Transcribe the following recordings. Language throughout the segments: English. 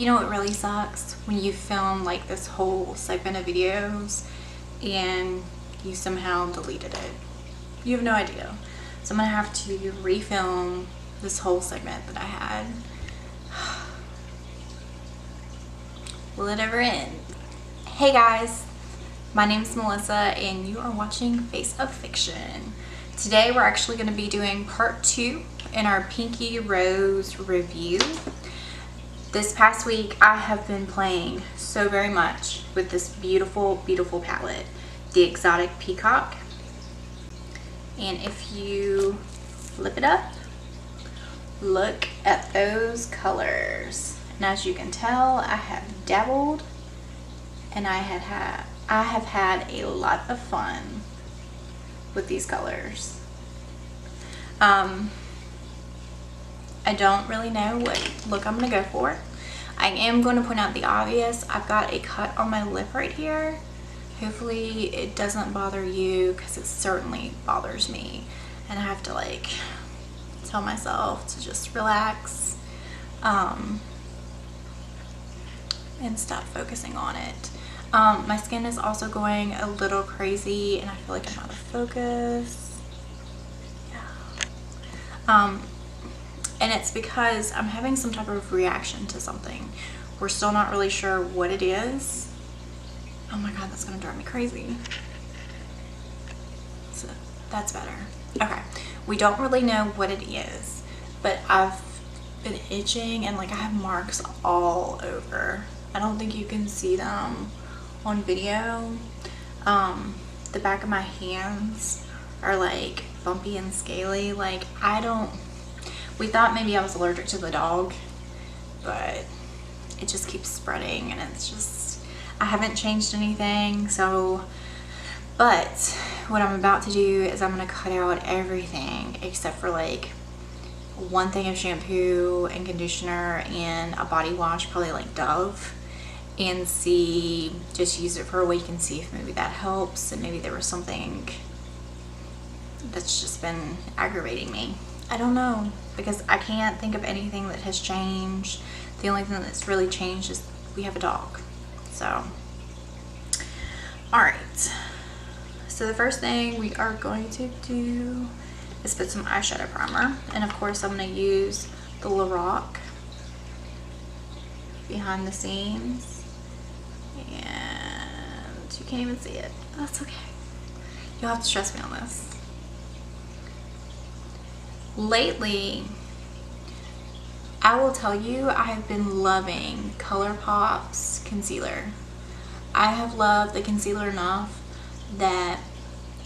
You know what really sucks? When you film like this whole segment of videos and you somehow deleted it. You have no idea. So I'm gonna have to refilm this whole segment that I had. Will it ever end? Hey guys, my name's Melissa and you are watching Face of Fiction. Today we're actually going to be doing part 2 in our Pinky Rose review. This past week I have been playing so very much with this beautiful, beautiful palette, the Exotic Peacock. And if you flip it up, look at those colors. And as you can tell, I have dabbled and I have had a lot of fun with these colors. I don't really know what look I'm gonna go for. I am going to point out the obvious. I've got a cut on my lip right here. Hopefully it doesn't bother you, because it certainly bothers me, and I have to like tell myself to just relax and stop focusing on it. My skin is also going a little crazy and I feel like I'm out of focus. Yeah. And it's because I'm having some type of reaction to something. We're still not really sure what it is. Oh my god, that's gonna drive me crazy. So that's better. Okay, we don't really know what it is, but I've been itching and like I have marks all over. I don't think you can see them on video. The back of my hands are like bumpy and scaly. Like we thought maybe I was allergic to the dog, but it just keeps spreading and it's just, I haven't changed anything. So, but what I'm about to do is I'm gonna cut out everything except for like one thing of shampoo and conditioner and a body wash, probably like Dove, and see, just use it for a week and see if maybe that helps, and maybe there was something that's just been aggravating me. I don't know, because I can't think of anything that has changed. The only thing that's really changed is we have a dog. So, alright. So the first thing we are going to do is put some eyeshadow primer. And of course I'm going to use the Lorac behind the scenes. And you can't even see it. That's okay. You'll have to trust me on this. Lately, I will tell you, I have been loving ColourPop's concealer. I have loved the concealer enough that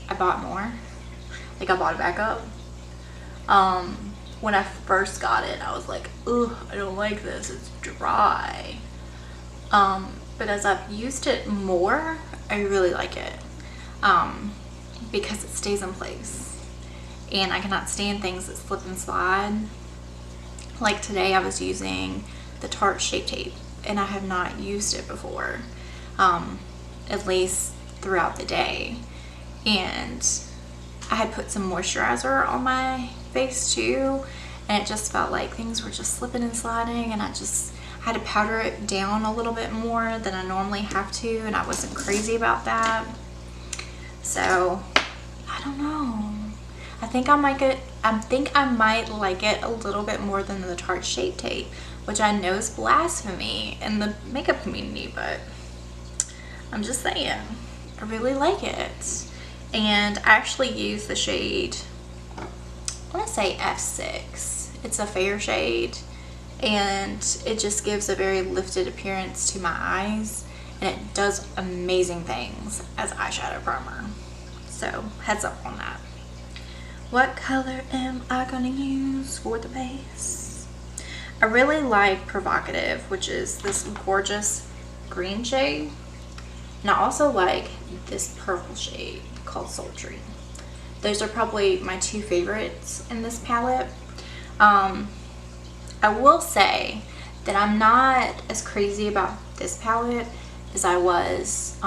I bought more. Like I bought it back up. When I first got it, I was like, ugh, I don't like this, it's dry. But as I've used it more, I really like it. Because it stays in place. And I cannot stand things that slip and slide. Like today I was using the Tarte Shape Tape and I have not used it before, at least throughout the day. And I had put some moisturizer on my face too, and it just felt like things were just slipping and sliding, and I had to powder it down a little bit more than I normally have to, and I wasn't crazy about that. So I don't know. I think I might like it a little bit more than the Tarte Shape Tape, which I know is blasphemy in the makeup community, but I'm just saying, I really like it. And I actually use the shade, I want to say F6. It's a fair shade, and it just gives a very lifted appearance to my eyes, and it does amazing things as eyeshadow primer. So heads up on that. What color am I gonna use for the base? I really like Provocative, which is this gorgeous green shade. And I also like this purple shade called Sultry. Those are probably my two favorites in this palette. I will say that I'm not as crazy about this palette as I was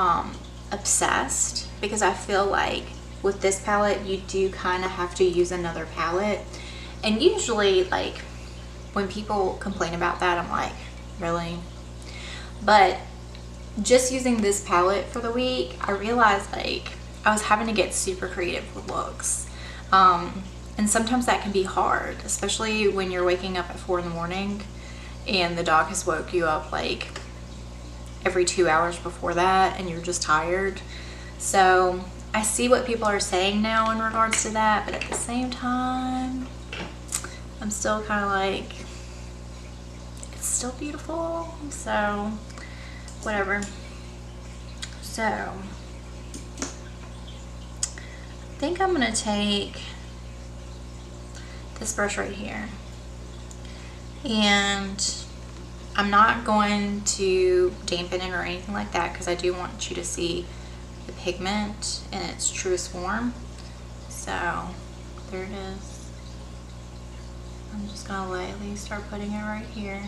obsessed, because I feel like with this palette you do kind of have to use another palette, and usually like when people complain about that, I'm like, really? But just using this palette for the week, I realized like I was having to get super creative with looks. And sometimes that can be hard, especially when you're waking up at 4 in the morning and the dog has woke you up like every 2 hours before that and you're just tired. So I see what people are saying now in regards to that, but at the same time, I'm still kind of like, it's still beautiful, so whatever. So I think I'm gonna take this brush right here, and I'm not going to dampen it or anything like that because I do want you to see the pigment in its truest form. So there it is. I'm just gonna lightly start putting it right here.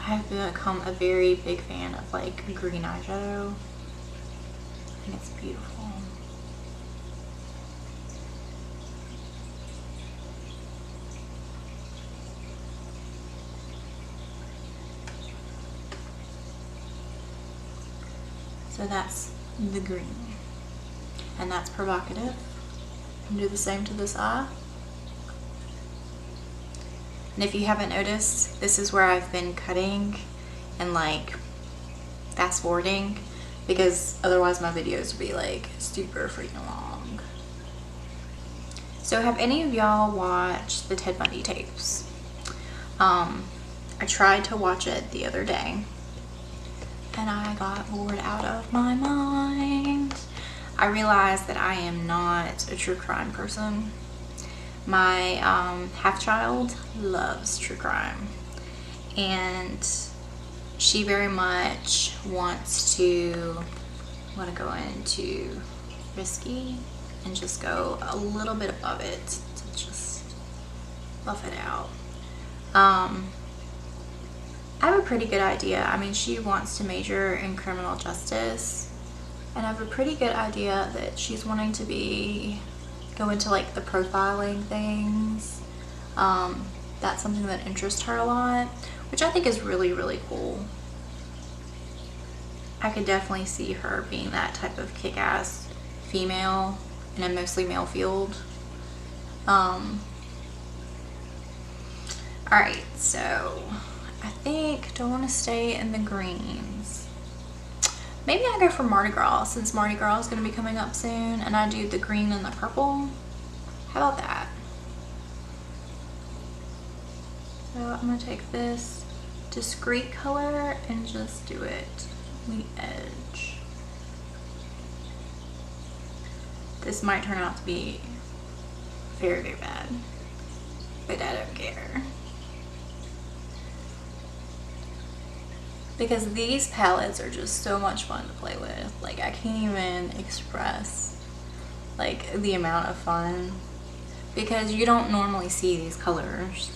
I've become a very big fan of like green eyeshadow. I think it's beautiful. So that's the green, and that's provocative. And do the same to this eye. And if you haven't noticed, this is where I've been cutting and like fast forwarding, because otherwise my videos would be like super freaking long. So have any of y'all watched the Ted Bundy tapes? I tried to watch it the other day and I got bored out of my mind. I realized that I am not a true crime person. My half-child loves true crime, and she very much wants to go into risky and just go a little bit above it to just buff it out. I have a pretty good idea. I mean, she wants to major in criminal justice, and I have a pretty good idea that she's wanting to go into like the profiling things. That's something that interests her a lot, which I think is really, really cool. I could definitely see her being that type of kick-ass female in a mostly male field. Alright, so I think, do I want to stay in the greens? Maybe I go for Mardi Gras, since Mardi Gras is going to be coming up soon, and I do the green and the purple. How about that? So I'm going to take this discreet color and just do it on the edge. This might turn out to be very, very bad, but I don't care. Because these palettes are just so much fun to play with. Like, I can't even express like the amount of fun, because you don't normally see these colors.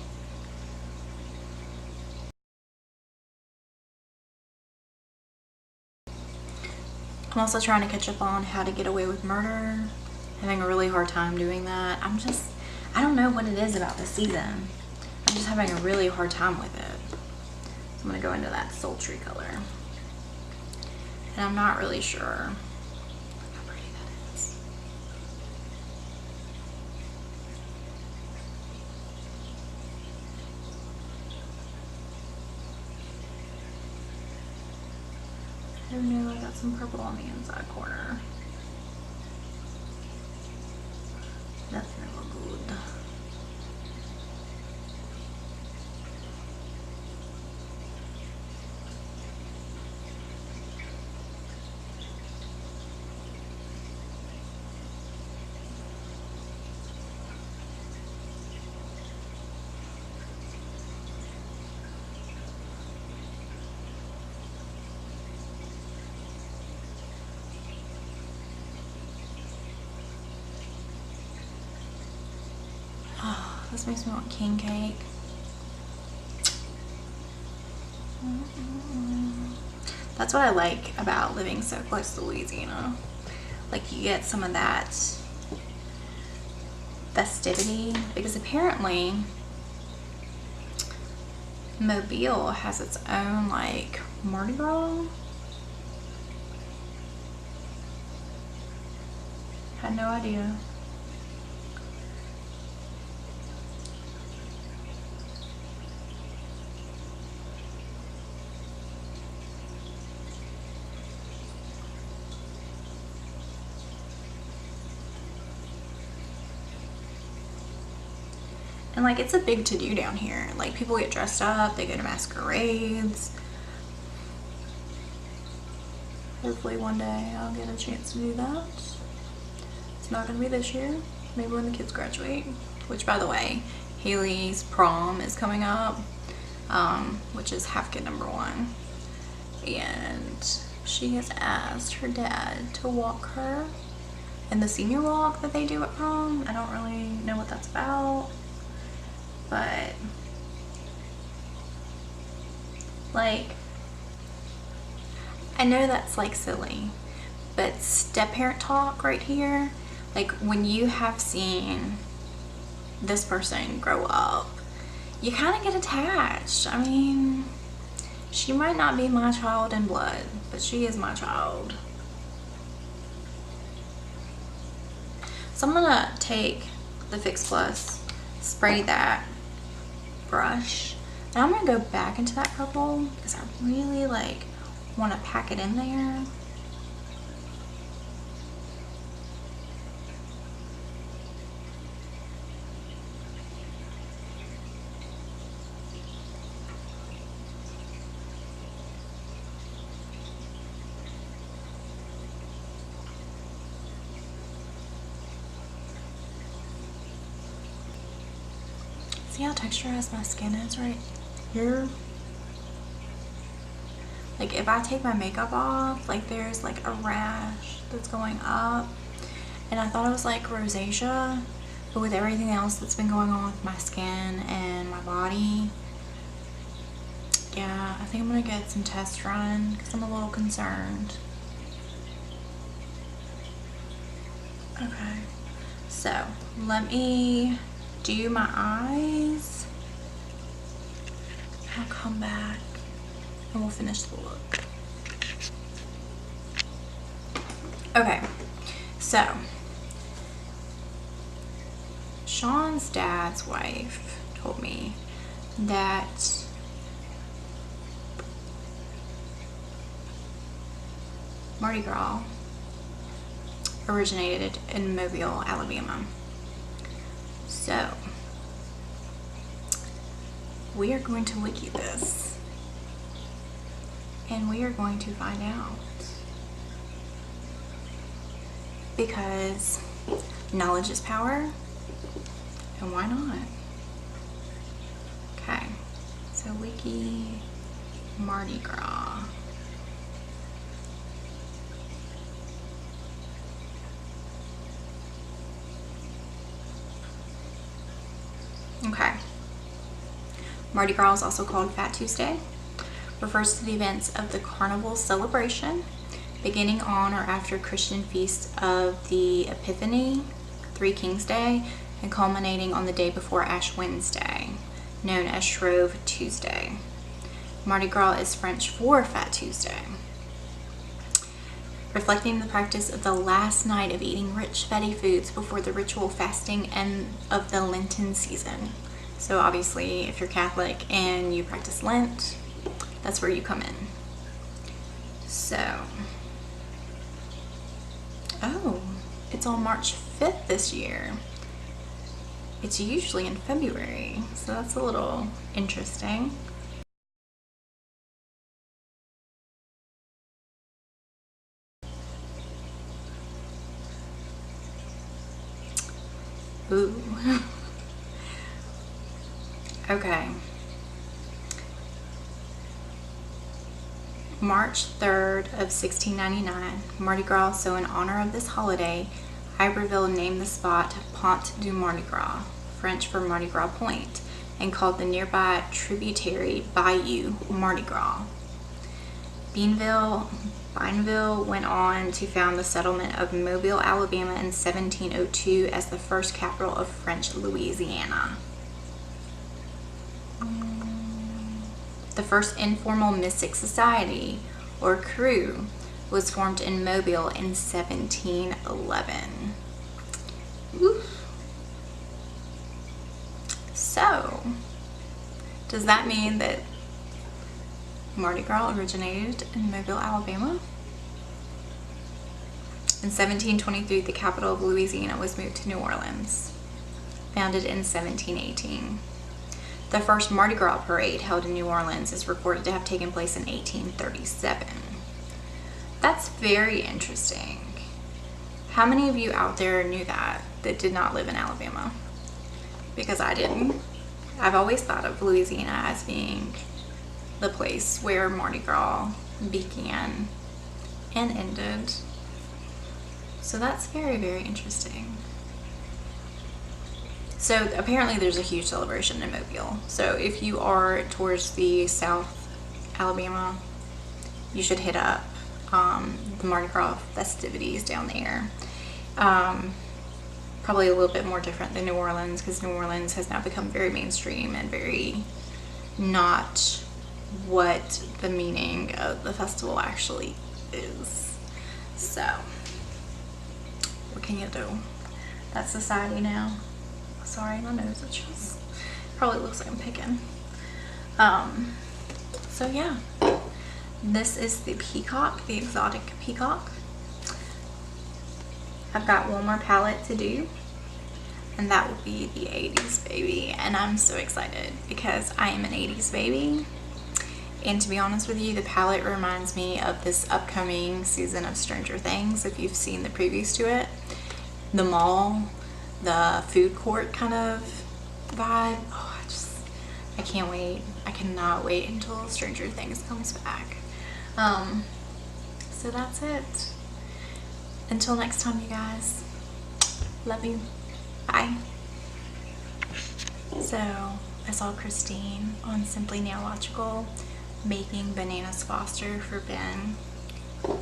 I'm also trying to catch up on How to Get Away with Murder. Having a really hard time doing that. I don't know what it is about this season. I'm just having a really hard time with it. I'm going to go into that sultry color, and I'm not really sure how pretty that is. Oh no, I got some purple on the inside corner. That's not good. This makes me want king cake. That's what I like about living so close to Louisiana. Like, you get some of that festivity, because apparently Mobile has its own like Mardi Gras. Had no idea. And like, it's a big to-do down here. Like, people get dressed up, they go to masquerades. Hopefully one day I'll get a chance to do that. It's not gonna be this year. Maybe when the kids graduate. Which, by the way, Haley's prom is coming up, which is half kid number 1. And she has asked her dad to walk her in the senior walk that they do at prom. I don't really know what that's about. But like, I know that's like silly, but step parent talk right here, like when you have seen this person grow up, you kind of get attached. I mean, she might not be my child in blood, but she is my child. So I'm gonna take the Fix Plus, spray that brush, and I'm gonna go back into that purple because I really like want to pack it in there. See how texturized my skin is right here? Like, if I take my makeup off, like there's like a rash that's going up, and I thought it was like rosacea, but with everything else that's been going on with my skin and my body, yeah, I think I'm gonna get some tests run because I'm a little concerned. Okay, so let me do my eyes. I'll come back and we'll finish the look. Okay, so Sean's dad's wife told me that Mardi Gras originated in Mobile, Alabama. So we are going to wiki this and we are going to find out, because knowledge is power, and why not? Okay, so wiki Mardi Gras. Okay. Mardi Gras is also called Fat Tuesday. Refers to the events of the carnival celebration beginning on or after Christian feast of the Epiphany, Three Kings Day, and culminating on the day before Ash Wednesday, known as Shrove Tuesday. Mardi Gras is French for Fat Tuesday, reflecting the practice of the last night of eating rich fatty foods before the ritual fasting and of the Lenten season. So obviously, if you're Catholic and you practice Lent, that's where you come in. So, oh, it's on March 5th this year. It's usually in February, so that's a little interesting. Ooh. Okay. March 3rd of 1699, Mardi Gras. So in honor of this holiday, Iberville named the spot Pont du Mardi Gras, French for Mardi Gras Point, and called the nearby tributary Bayou Mardi Gras. Bineville went on to found the settlement of Mobile, Alabama in 1702 as the first capital of French Louisiana. The first informal mystic society, or crew, was formed in Mobile in 1711. Oof. So, does that mean that Mardi Gras originated in Mobile, Alabama? In 1723, the capital of Louisiana was moved to New Orleans, founded in 1718. The first Mardi Gras parade held in New Orleans is reported to have taken place in 1837. That's very interesting. How many of you out there knew that did not live in Alabama? Because I didn't. I've always thought of Louisiana as being the place where Mardi Gras began and ended. So that's very, very interesting. So apparently there's a huge celebration in Mobile. So if you are towards the South Alabama, you should hit up the Mardi Gras festivities down there. Probably a little bit more different than New Orleans, because New Orleans has now become very mainstream and very not what the meaning of the festival actually is. So what can you do? That's society now. Sorry, my nose itches. Probably looks like I'm picking. So yeah, this is the peacock, the exotic peacock. I've got one more palette to do, and that will be the 80s baby. And I'm so excited because I am an 80s baby. And to be honest with you, the palette reminds me of this upcoming season of Stranger Things, if you've seen the previews to it. The mall, the food court kind of vibe. Oh, I can't wait. I cannot wait until Stranger Things comes back. So that's it. Until next time, you guys. Love you. Bye. So, I saw Christine on Simply Nailogical making bananas Foster for Ben.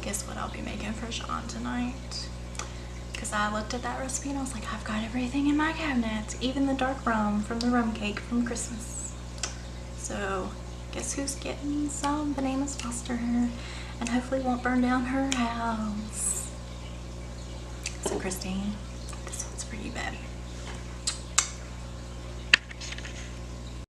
Guess what I'll be making for Sean tonight? Because I looked at that recipe and I was like, I've got everything in my cabinet, even the dark rum from the rum cake from Christmas. So, guess who's getting some bananas Foster and hopefully won't burn down her house. So Christine, this one's for you, babe.